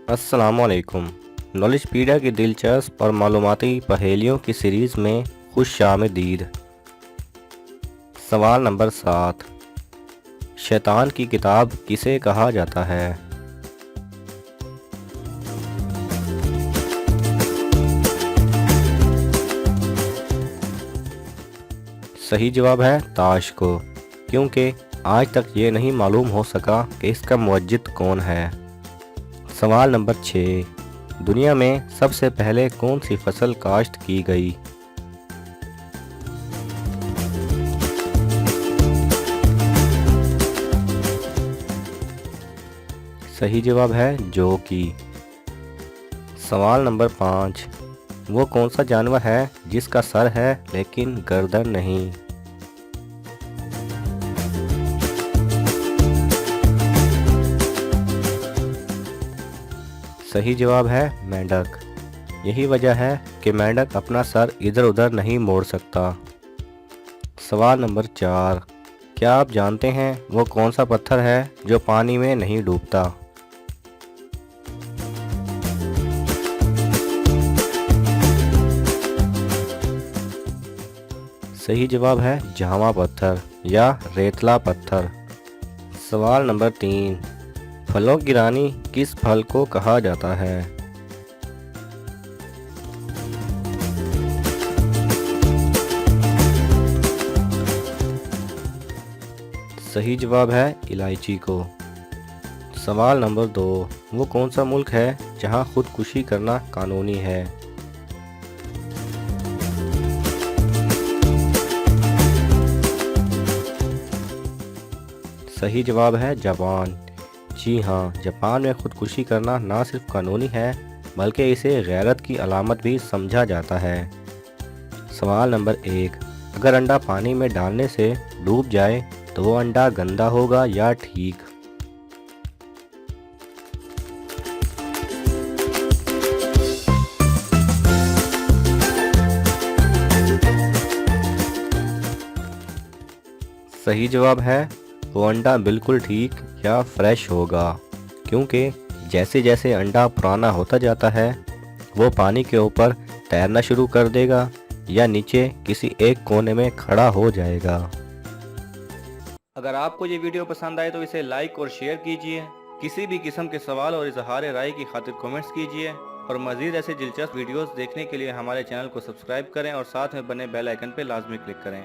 अस्सलामुअलैकुम। नॉलेजपीडिया की दिलचस्प और मालूमाती पहेलियों की सीरीज़ में खुशामदीद। सवाल नंबर 7, शैतान की किताब किसे कहा जाता है? सही जवाब है ताश को, क्योंकि आज तक ये नहीं मालूम हो सका कि इसका मुवज्जिद कौन है। सवाल नंबर 6, दुनिया में सबसे पहले कौन सी फसल काश्त की गई? सही जवाब है जौ की। सवाल नंबर 5, वो कौन सा जानवर है जिसका सर है लेकिन गर्दन नहीं? सही जवाब है मेंढक। यही वजह है कि मेंढक अपना सर इधर उधर नहीं मोड़ सकता। सवाल नंबर 4, क्या आप जानते हैं वो कौन सा पत्थर है जो पानी में नहीं डूबता? सही जवाब है जावा पत्थर या रेतला पत्थर। सवाल नंबर 3, फलों की रानी किस फल को कहा जाता है? सही जवाब है इलायची को। सवाल नंबर 2, वो कौन सा मुल्क है जहां खुदकुशी करना कानूनी है? सही जवाब है जापान। जी हाँ, जापान में खुदकुशी करना ना सिर्फ कानूनी है बल्कि इसे गैरत की अलामत भी समझा जाता है। सवाल नंबर 1, अगर अंडा पानी में डालने से डूब जाए तो वो अंडा गंदा होगा या ठीक? सही जवाब है वो अंडा बिल्कुल ठीक या फ्रेश होगा, क्योंकि जैसे जैसे अंडा पुराना होता जाता है वो पानी के ऊपर तैरना शुरू कर देगा या नीचे किसी एक कोने में खड़ा हो जाएगा। अगर आपको ये वीडियो पसंद आए तो इसे लाइक और शेयर कीजिए। किसी भी किस्म के सवाल और इजहार राय की खातिर कमेंट्स कीजिए और मज़ीद ऐसे दिलचस्प वीडियोस देखने के लिए हमारे चैनल को सब्सक्राइब करें और साथ में बने बेल आइकन पर लाजमी क्लिक करें।